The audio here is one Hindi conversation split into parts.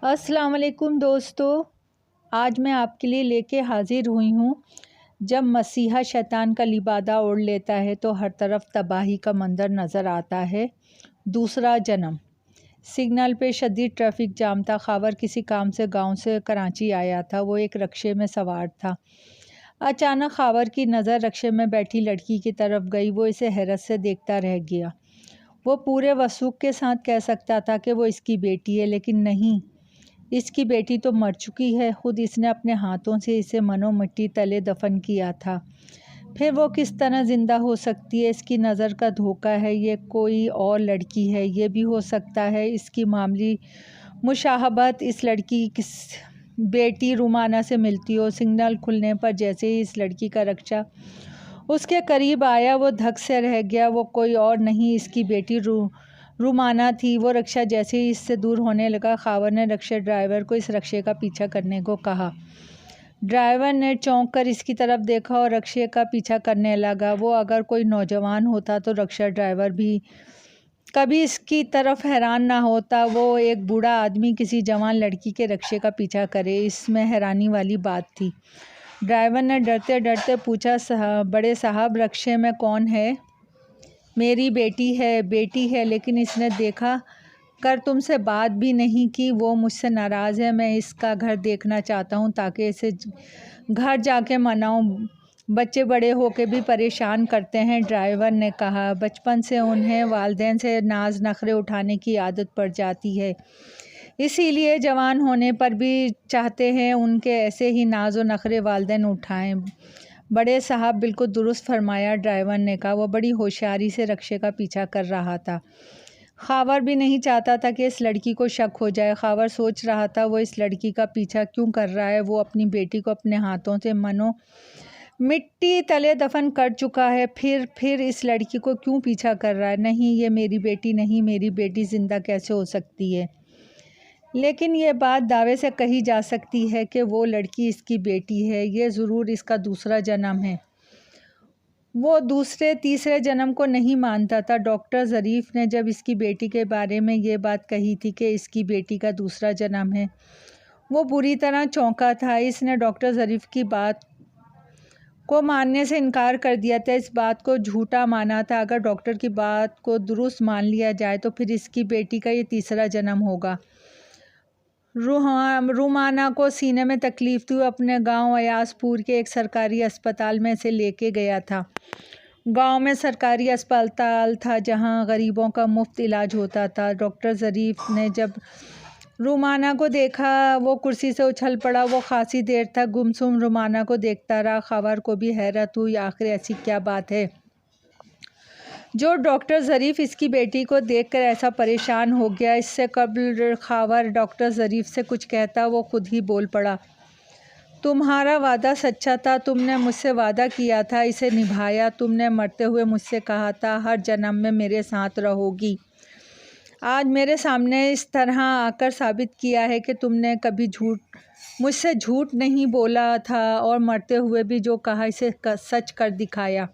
अस्सलाम वालेकुम दोस्तों, आज मैं आपके लिए लेके हाज़िर हुई हूँ। जब मसीहा शैतान का लिबादा ओढ़ लेता है तो हर तरफ तबाही का मंजर नज़र आता है। दूसरा जन्म। सिग्नल पे शदीद ट्रैफिक जाम था। ख़ावर किसी काम से गांव से कराची आया था। वो एक रक्शे में सवार था। अचानक ख़ावर की नज़र रक्शे में बैठी लड़की की तरफ गई। वो इसे हैरत से देखता रह गया। वो पूरे वसूख के साथ कह सकता था कि वो इसकी बेटी है, लेकिन नहीं, इसकी बेटी तो मर चुकी है। ख़ुद इसने अपने हाथों से इसे मनो मिट्टी तले दफन किया था। फिर वो किस तरह ज़िंदा हो सकती है? इसकी नज़र का धोखा है, ये कोई और लड़की है। ये भी हो सकता है इसकी मामूली मुशाहबत इस लड़की किस बेटी रुमाना से मिलती हो। सिग्नल खुलने पर जैसे ही इस लड़की का रक्षा उसके करीब आया, वो धक से रह गया। वो कोई और नहीं, इसकी बेटी रुमाना थी। वो रक्षा जैसे ही इससे दूर होने लगा, ख़ावर ने रक्षा ड्राइवर को इस रक्शे का पीछा करने को कहा। ड्राइवर ने चौंक कर इसकी तरफ देखा और रक्शे का पीछा करने लगा। वो अगर कोई नौजवान होता तो रक्षा ड्राइवर भी कभी इसकी तरफ हैरान ना होता। वो एक बूढ़ा आदमी किसी जवान लड़की के रक्शे का पीछा करे, इसमें हैरानी वाली बात थी। ड्राइवर ने डरते डरते पूछा, बड़े साहब, रक्शे में कौन है? मेरी बेटी है, लेकिन इसने देखा कर तुमसे बात भी नहीं की। वो मुझसे नाराज़ है। मैं इसका घर देखना चाहता हूँ ताकि इसे घर जाके मनाऊँ। बच्चे बड़े होके भी परेशान करते हैं, ड्राइवर ने कहा। बचपन से उन्हें वालिदैन से नाज नखरे उठाने की आदत पड़ जाती है, इसीलिए जवान होने पर भी चाहते हैं उनके ऐसे ही नाज और नखरे वालिदैन उठाएं। बड़े साहब, बिल्कुल दुरुस्त फरमाया, ड्राइवर ने कहा। वो बड़ी होशियारी से रक्शे का पीछा कर रहा था। ख़ावर भी नहीं चाहता था कि इस लड़की को शक हो जाए। ख़ावर सोच रहा था वो इस लड़की का पीछा क्यों कर रहा है। वो अपनी बेटी को अपने हाथों से मनो मिट्टी तले दफन कर चुका है, फिर इस लड़की को क्यों पीछा कर रहा है? नहीं, ये मेरी बेटी नहीं, मेरी बेटी ज़िंदा कैसे हो सकती है? लेकिन ये बात दावे से कही जा सकती है कि वो लड़की इसकी बेटी है। ये ज़रूर इसका दूसरा जन्म है। वो दूसरे तीसरे जन्म को नहीं मानता था। डॉक्टर ज़रीफ़ ने जब इसकी बेटी के बारे में ये बात कही थी कि इसकी बेटी का दूसरा जन्म है, वो बुरी तरह चौंका था। इसने डॉक्टर ज़रीफ़ की बात को मानने से इनकार कर दिया था, इस बात को झूठा माना था। अगर डॉक्टर की बात को दुरुस्त मान लिया जाए तो फिर इसकी बेटी का ये तीसरा जन्म होगा। रुमाना को सीने में तकलीफ़ थी। अपने गांव अयासपुर के एक सरकारी अस्पताल में से लेके गया था। गांव में सरकारी अस्पताल था जहां गरीबों का मुफ्त इलाज होता था। डॉक्टर ज़रीफ़ ने जब रुमाना को देखा, वो कुर्सी से उछल पड़ा। वो खासी देर तक गुमसुम रुमाना को देखता रहा। ख़ावर को भी हैरत हुई, आखिर ऐसी क्या बात है जो डॉक्टर ज़रीफ़ इसकी बेटी को देखकर ऐसा परेशान हो गया। इससे कबल ख़ावर डॉक्टर ज़रीफ़ से कुछ कहता, वो खुद ही बोल पड़ा। तुम्हारा वादा सच्चा था। तुमने मुझसे वादा किया था, इसे निभाया। तुमने मरते हुए मुझसे कहा था हर जन्म में मेरे साथ रहोगी। आज मेरे सामने इस तरह आकर साबित किया है कि तुमने कभी मुझसे झूठ नहीं बोला था और मरते हुए भी जो कहा इसे सच कर दिखाया।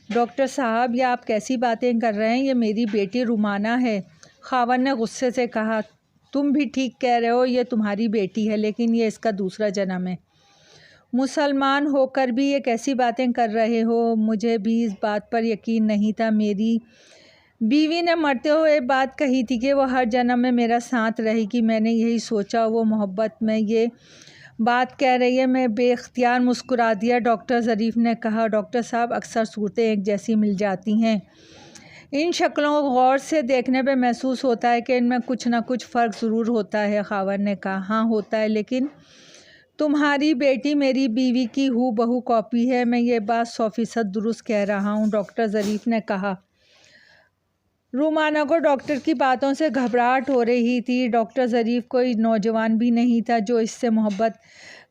डॉक्टर साहब, ये आप कैसी बातें कर रहे हैं? ये मेरी बेटी रुमाना है। ख़ावर ने गुस्से से कहा। तुम भी ठीक कह रहे हो, ये तुम्हारी बेटी है, लेकिन ये इसका दूसरा जन्म है। मुसलमान होकर भी ये कैसी बातें कर रहे हो? मुझे भी इस बात पर यकीन नहीं था। मेरी बीवी ने मरते हुए बात कही थी कि वो हर जन्म में मेरा साथ रहेगी। मैंने यही सोचा। वो मोहब्बत में ये बात कह रही है। मैं बेख्तियार मुस्कुरा दिया। डॉक्टर ज़रीफ़ ने कहा, डॉक्टर साहब, अक्सर सूरतें एक जैसी मिल जाती हैं। इन शक्लों को गौर से देखने पे महसूस होता है कि इनमें कुछ ना कुछ फ़र्क ज़रूर होता है। ख़ावर ने कहा, हाँ होता है, लेकिन तुम्हारी बेटी मेरी बीवी की हूबहू कॉपी है। मैं ये बात 100% दुरुस्त कह रहा हूँ, डॉक्टर ज़रीफ़ ने कहा। रुमाना को डॉक्टर की बातों से घबराहट हो रही थी। डॉक्टर ज़रीफ़ कोई नौजवान भी नहीं था जो इससे मोहब्बत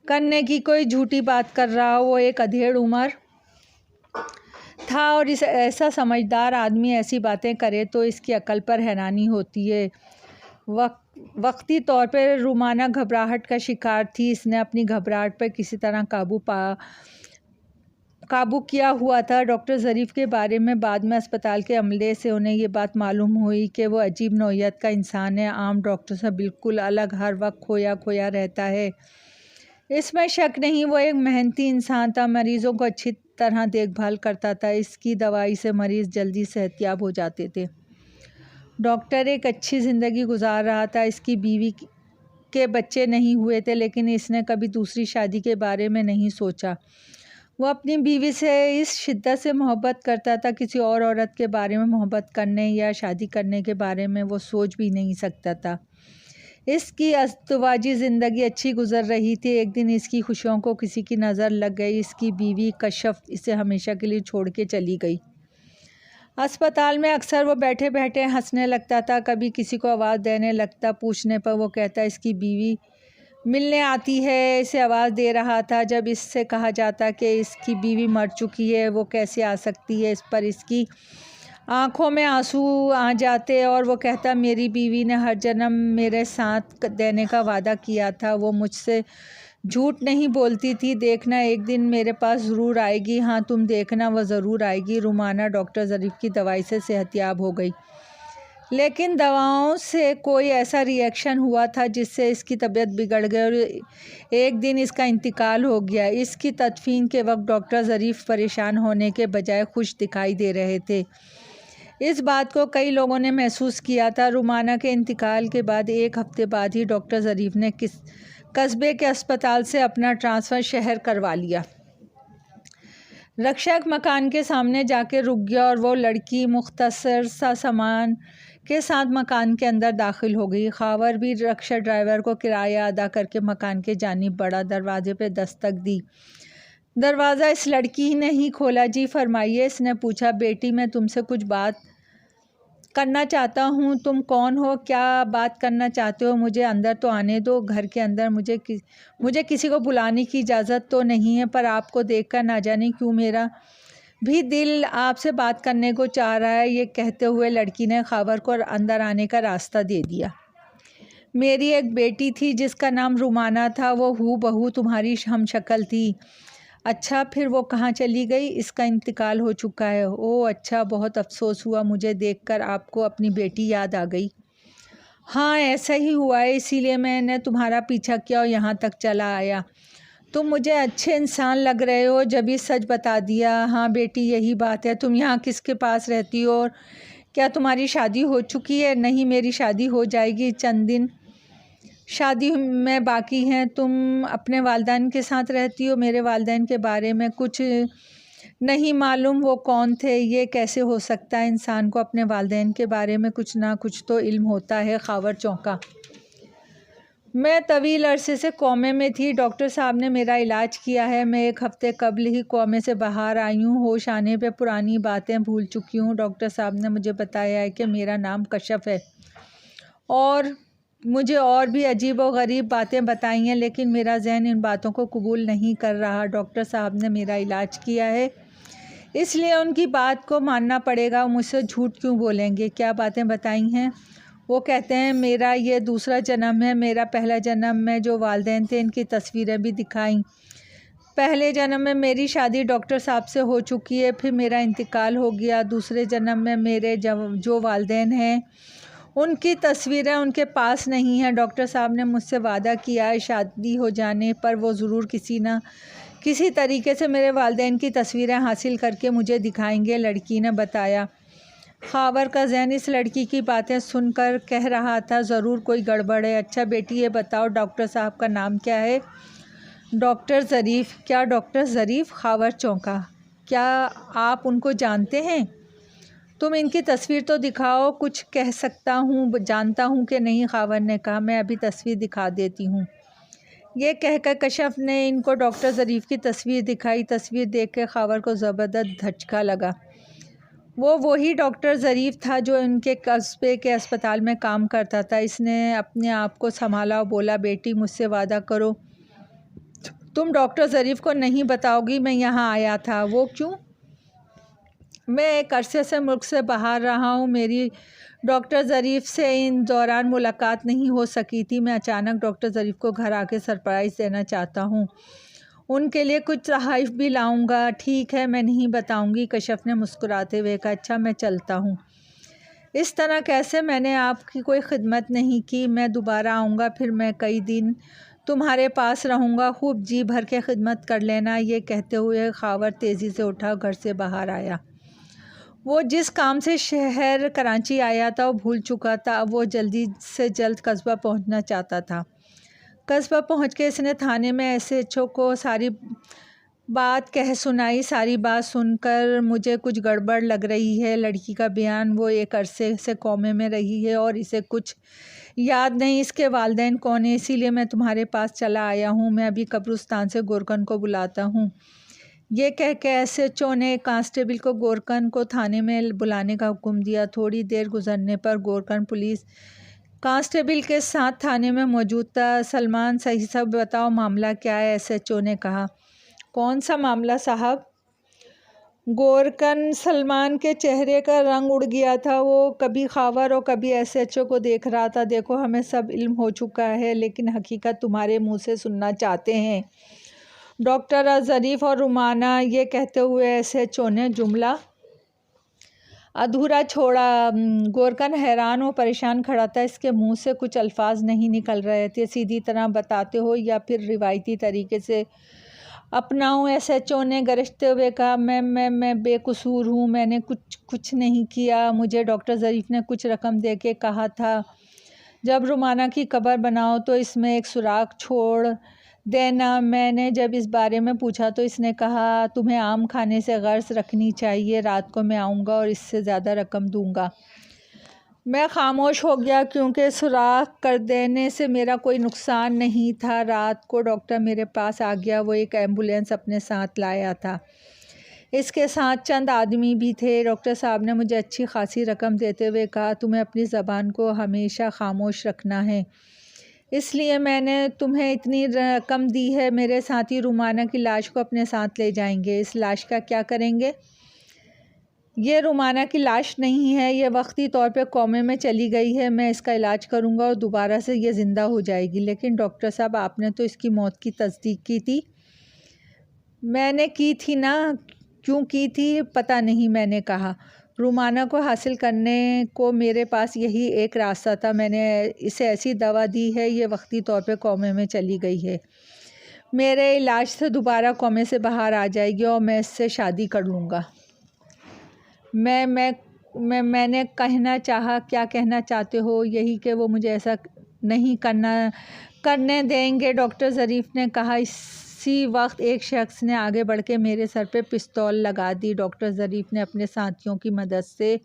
करने की कोई झूठी बात कर रहा हो। वो एक अधेड़ उम्र था और इस ऐसा समझदार आदमी ऐसी बातें करे तो इसकी अकल पर हैरानी होती है। वक्ती तौर पर रुमाना घबराहट का शिकार थी। इसने अपनी घबराहट पर किसी तरह काबू काबू किया हुआ था। डॉक्टर ज़रीफ़ के बारे में बाद में अस्पताल के अमले से उन्हें ये बात मालूम हुई कि वो अजीब नौइयत का इंसान है, आम डॉक्टर से बिल्कुल अलग, हर वक्त खोया खोया रहता है। इसमें शक नहीं, वो एक मेहनती इंसान था, मरीज़ों को अच्छी तरह देखभाल करता था। इसकी दवाई से मरीज़ जल्दी सेहतयाब हो जाते थे। डॉक्टर एक अच्छी ज़िंदगी गुजार रहा था। इसकी बीवी के बच्चे नहीं हुए थे, लेकिन इसने कभी दूसरी शादी के बारे में नहीं सोचा। वो अपनी बीवी से इस शिद्दत से मोहब्बत करता था, किसी और औरत के बारे में मोहब्बत करने या शादी करने के बारे में वो सोच भी नहीं सकता था। इसकी अज़दवाजी ज़िंदगी अच्छी गुजर रही थी। एक दिन इसकी खुशियों को किसी की नज़र लग गई। इसकी बीवी कशफ इसे हमेशा के लिए छोड़ के चली गई। अस्पताल में अक्सर वो बैठे बैठे हंसने लगता था, कभी किसी को आवाज़ देने लगता। पूछने पर वो कहता इसकी बीवी मिलने आती है, इसे आवाज़ दे रहा था। जब इससे कहा जाता कि इसकी बीवी मर चुकी है, वो कैसे आ सकती है, इस पर इसकी आँखों में आंसू आ जाते और वो कहता मेरी बीवी ने हर जन्म मेरे साथ देने का वादा किया था। वो मुझसे झूठ नहीं बोलती थी। देखना एक दिन मेरे पास ज़रूर आएगी। हाँ तुम देखना, वो ज़रूर आएगी। रुमाना डॉक्टर ज़रीफ़ की दवाई से सेहतयाब हो गई, लेकिन दवाओं से कोई ऐसा रिएक्शन हुआ था जिससे इसकी तबीयत बिगड़ गई और एक दिन इसका इंतकाल हो गया। इसकी तदफीन के वक्त डॉक्टर ज़रीफ़ परेशान होने के बजाय खुश दिखाई दे रहे थे। इस बात को कई लोगों ने महसूस किया था। रुमाना के इंतकाल के बाद एक हफ्ते बाद ही डॉक्टर ज़रीफ़ ने कस्बे के अस्पताल से अपना ट्रांसफ़र शहर करवा लिया। रक्षक मकान के सामने जाके रुक गया और वो लड़की मुख्तसर सा सामान के साथ मकान के अंदर दाखिल हो गई। खावर भी रक्षा ड्राइवर को किराया अदा करके मकान के जानिब बढ़ा। दरवाजे पे दस्तक दी। दरवाज़ा इस लड़की ने ही खोला। जी फरमाइए, इसने पूछा। बेटी मैं तुमसे कुछ बात करना चाहता हूँ। तुम कौन हो, क्या बात करना चाहते हो? मुझे अंदर तो आने दो। घर के अंदर मुझे किसी को बुलाने की इजाज़त तो नहीं है, पर आपको देखकर ना जाने क्यों मेरा भी दिल आपसे बात करने को चाह रहा है। ये कहते हुए लड़की ने खावर को अंदर आने का रास्ता दे दिया। मेरी एक बेटी थी जिसका नाम रुमाना था। वो हूबहू तुम्हारी हम शक्ल थी। अच्छा, फिर वो कहाँ चली गई? इसका इंतकाल हो चुका है। ओह अच्छा, बहुत अफसोस हुआ मुझे देखकर। आपको अपनी बेटी याद आ गई? हाँ ऐसा ही हुआ है, इसीलिए मैंने तुम्हारा पीछा किया और यहाँ तक चला आया। तुम मुझे अच्छे इंसान लग रहे हो, जब ये सच बता दिया। हाँ बेटी यही बात है। तुम यहाँ किसके पास रहती हो और क्या तुम्हारी शादी हो चुकी है? नहीं, मेरी शादी हो जाएगी, चंद दिन शादी में बाकी हैं। तुम अपने वालिदैन के साथ रहती हो? मेरे वालिदैन के बारे में कुछ नहीं मालूम। वो कौन थे? ये कैसे हो सकता है? इंसान को अपने वालिदैन के बारे में कुछ ना कुछ तो इल्म होता है। खावर चौंका। मैं तवील अरसे से कोमे में थी। डॉक्टर साहब ने मेरा इलाज किया है। मैं एक हफ़्ते कबल ही कोमे से बाहर आई हूँ। होश आने पे पुरानी बातें भूल चुकी हूँ। डॉक्टर साहब ने मुझे बताया है कि मेरा नाम कशफ है और मुझे और भी अजीब और गरीब बातें बताई हैं, लेकिन मेरा जहन इन बातों को कबूल नहीं कर रहा। डॉक्टर साहब ने मेरा इलाज किया है, इसलिए उनकी बात को मानना पड़ेगा। मुझसे झूठ क्यों बोलेंगे? क्या बातें बताई हैं? वो कहते हैं मेरा ये दूसरा जन्म है। मेरा पहला जन्म में जो वालिदैन थे इनकी तस्वीरें भी दिखाई। पहले जन्म में मेरी शादी डॉक्टर साहब से हो चुकी है, फिर मेरा इंतकाल हो गया। दूसरे जन्म में मेरे जो वालिदैन हैं उनकी तस्वीरें उनके पास नहीं हैं। डॉक्टर साहब ने मुझसे वादा किया है शादी हो जाने पर वो ज़रूर किसी न किसी तरीके से मेरे वालिदैन की तस्वीरें हासिल करके मुझे दिखाएंगे, लड़की ने बताया। खावर का जहन इस लड़की की बातें सुनकर कह रहा था ज़रूर कोई गड़बड़ है। अच्छा बेटी ये बताओ डॉक्टर साहब का नाम क्या है? डॉक्टर ज़रीफ़। क्या डॉक्टर ज़रीफ़? खावर चौंका। क्या आप उनको जानते हैं? तुम इनकी तस्वीर तो दिखाओ, कुछ कह सकता हूँ जानता हूँ कि नहीं। खावर ने कहा मैं अभी तस्वीर दिखा देती हूँ। ये कहकर कशफ ने इनको डॉक्टर ज़रीफ़ की तस्वीर दिखाई। तस्वीर देख कर खावर को ज़बरदस्त धचका लगा। वो वही डॉक्टर ज़रीफ़ था जो इनके कस्बे के अस्पताल में काम करता था। इसने अपने आप को संभाला और बोला बेटी मुझसे वादा करो तुम डॉक्टर ज़रीफ़ को नहीं बताओगी मैं यहाँ आया था। वो क्यों? मैं एक अरसे से मुल्क से बाहर रहा हूँ। मेरी डॉक्टर ज़रीफ़ से इन दौरान मुलाकात नहीं हो सकी थी। मैं अचानक डॉक्टर ज़रीफ़ को घर आके सरप्राइज़ देना चाहता हूँ। उनके लिए कुछ तोहफ़े भी लाऊंगा। ठीक है, मैं नहीं बताऊंगी, कश्यप ने मुस्कुराते हुए कहा। अच्छा, मैं चलता हूँ। इस तरह कैसे? मैंने आपकी कोई खिदमत नहीं की। मैं दोबारा आऊँगा, फिर मैं कई दिन तुम्हारे पास रहूँगा, खूब जी भर के खिदमत कर लेना। ये कहते हुए खावर तेज़ी से उठा घर से बाहर आया। वो जिस काम से शहर कराची आया था वो भूल चुका था। अब वो जल्दी से जल्द कस्बा पहुंचना चाहता था। कस्बा पहुंच के इसने थाने में SHO को सारी बात कह सुनाई। सारी बात सुनकर मुझे कुछ गड़बड़ लग रही है। लड़की का बयान, वो एक अरसे से कोमे में रही है और इसे कुछ याद नहीं इसके वालिदैन कौन है, इसीलिए मैं तुम्हारे पास चला आया हूँ। मैं अभी कब्रिस्तान से गोरकन को बुलाता हूँ। ये कह के SHO ने कांस्टेबल को गोरकन को थाने में बुलाने का हुक्म दिया। थोड़ी देर गुजरने पर गोरकन पुलिस कांस्टेबल के साथ थाने में मौजूद था। सलमान, सही सब बताओ, मामला क्या है? SHO ने कहा। कौन सा मामला साहब? गोरकन सलमान के चेहरे का रंग उड़ गया था। वो कभी खावर और कभी SHO को देख रहा था। देखो, हमें सब इल्म हो चुका है, लेकिन हकीकत तुम्हारे मुंह से सुनना चाहते हैं, डॉक्टर ज़रीफ़ और रुमाना। ये कहते हुए SHO ने जुमला अधूरा छोड़ा। गोरकन हैरान और परेशान खड़ा था। इसके मुंह से कुछ अल्फाज नहीं निकल रहे थे। सीधी तरह बताते हो या फिर रिवायती तरीके से अपनाऊं? SHO ने गरजते हुए कहा। मैं बेकसूर हूँ, मैंने कुछ नहीं किया। मुझे डॉक्टर ज़रीफ़ ने कुछ रकम दे के कहा था, जब रुमाना की कब्र बनाओ तो इसमें एक सुराख छोड़ देना। मैंने जब इस बारे में पूछा तो इसने कहा तुम्हें आम खाने से गर्ज रखनी चाहिए। रात को मैं आऊँगा और इससे ज़्यादा रकम दूँगा। मैं खामोश हो गया, क्योंकि सुराख कर देने से मेरा कोई नुकसान नहीं था। रात को डॉक्टर मेरे पास आ गया। वो एक एम्बुलेंस अपने साथ लाया था। इसके साथ चंद आदमी भी थे। डॉक्टर साहब ने मुझे अच्छी खासी रकम देते हुए कहा, तुम्हें अपनी ज़बान को हमेशा खामोश रखना है, इसलिए मैंने तुम्हें इतनी रकम दी है। मेरे साथी रुमाना की लाश को अपने साथ ले जाएंगे। इस लाश का क्या करेंगे? ये रुमाना की लाश नहीं है, ये वक्ती तौर पे कोमे में चली गई है। मैं इसका इलाज करूँगा और दोबारा से ये ज़िंदा हो जाएगी। लेकिन डॉक्टर साहब, आपने तो इसकी मौत की तस्दीक की थी। मैंने की थी ना। क्यों की थी पता नहीं, मैंने कहा। रुमाना को हासिल करने को मेरे पास यही एक रास्ता था। मैंने इसे ऐसी दवा दी है, ये वक्ती तौर पे कोमे में चली गई है। मेरे इलाज से दोबारा कोमे से बाहर आ जाएगी और मैं इससे शादी कर लूँगा। मैंने कहना चाहा। क्या कहना चाहते हो? यही कि वो मुझे ऐसा नहीं करने देंगे, डॉक्टर ज़रीफ़ ने कहा। इसी वक्त एक शख्स ने आगे बढ़ के मेरे सर पे पिस्तौल लगा दी। डॉक्टर ज़रीफ़ ने अपने साथियों की मदद से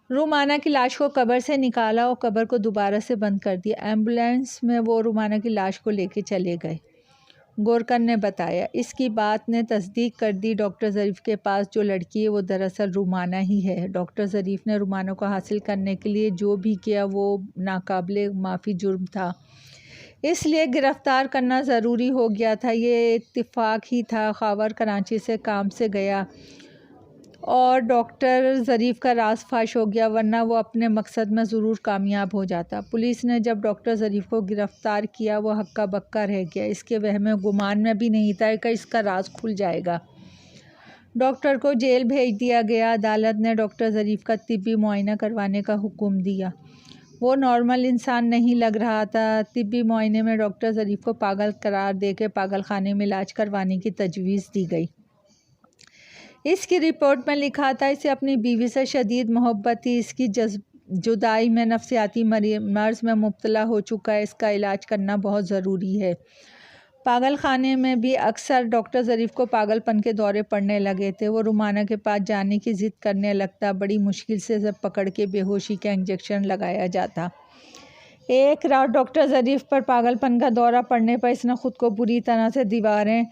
रुमाना की लाश को कब्र से निकाला और कब्र को दोबारा से बंद कर दिया। एम्बुलेंस में वो रुमाना की लाश को लेके चले गए, गोरकन ने बताया। इसकी बात ने तस्दीक कर दी। डॉक्टर ज़रीफ़ के पास जो लड़की है वो दरअसल रुमाना ही है। डॉक्टर ज़रीफ़ ने रुमाना को हासिल करने के लिए जो भी किया वो नाकाबिले माफ़ी जुर्म था, इसलिए गिरफ़्तार करना ज़रूरी हो गया था। ये इत्तेफाक ही था। खावर कराची से काम से गया और डॉक्टर ज़रीफ़ का राज फाश हो गया, वरना वो अपने मकसद में ज़रूर कामयाब हो जाता। पुलिस ने जब डॉक्टर ज़रीफ़ को गिरफ़्तार किया वो हक्का बक्का रह गया। इसके वहम गुमान में भी नहीं था कि इसका राज खुल जाएगा। डॉक्टर को जेल भेज दिया गया। अदालत ने डॉक्टर ज़रीफ़ का तिब्बी मुआयना करवाने का हुक्म दिया। वो नॉर्मल इंसान नहीं लग रहा था। तिब्बी मुआयने में डॉक्टर ज़रीफ़ को पागल करार दे के पागल खाने में इलाज करवाने की तजवीज़ दी गई। इसकी रिपोर्ट में लिखा था इसे अपनी बीवी से शदीद मोहब्बत थी। इसकी जुदाई में नफ्सियाती मर्ज़ में मुब्तला हो चुका है। इसका इलाज करना बहुत ज़रूरी है। पागल खाने में भी अक्सर डॉक्टर ज़रीफ़ को पागलपन के दौरे पड़ने लगे थे। वो रुमाना के पास जाने की ज़िद करने लगता। बड़ी मुश्किल से सब पकड़ के बेहोशी का इंजेक्शन लगाया जाता। एक रात डॉक्टर ज़रीफ़ पर पागलपन का दौरा पड़ने पर इसने ख़ुद को बुरी तरह से दीवारें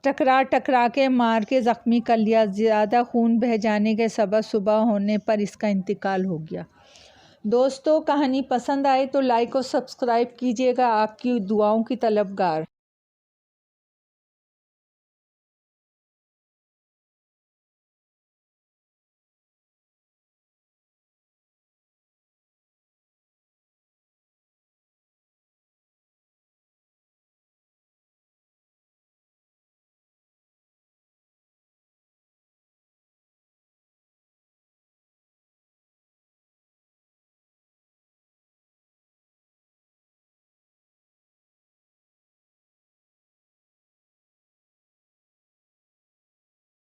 टकरा के मार के ज़ख्मी कर लिया। ज़्यादा खून बह जाने के सबब सुबह होने पर इसका इंतकाल हो गया। दोस्तों, कहानी पसंद आए तो लाइक और सब्सक्राइब कीजिएगा। आपकी दुआओं की तलबगार।